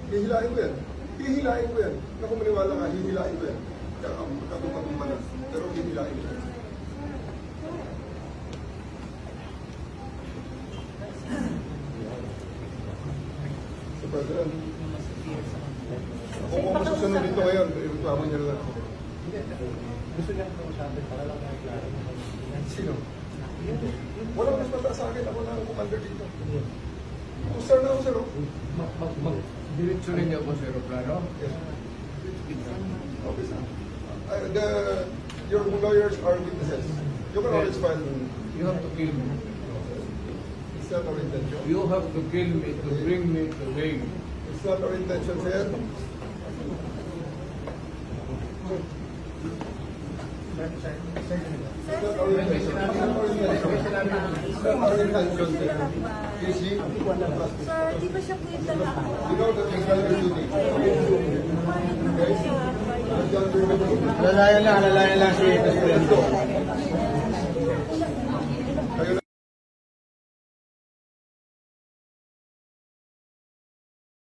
Hihilain ko yan. Hihilain ko yan. Naku, maniwala ka, hihilain ko yan. Katumatumba na. Pero hihilain ko yan. So, President, kung masusunod dito ngayon, reklamo niya lang ako. Gusto niya kung sabi para lang klaro. Sino? Walang mas mataas sa akin. Ako na ang commander dito. Sir na ako, sir. Diretso ninyo po sa aeroplano? Yes. Okay, sir. Your lawyers are witnesses. You can always file. You have to kill me. It's not our intention. You have to kill me to bring me to Hague. It's not our intention, sir. It's not our intention. It's not our intention, sir. Please, Sir, di ba siya po yung talaga? you know that it's not your duty. Okay? Siya, It's not your duty. Lalayan lang si Presidente.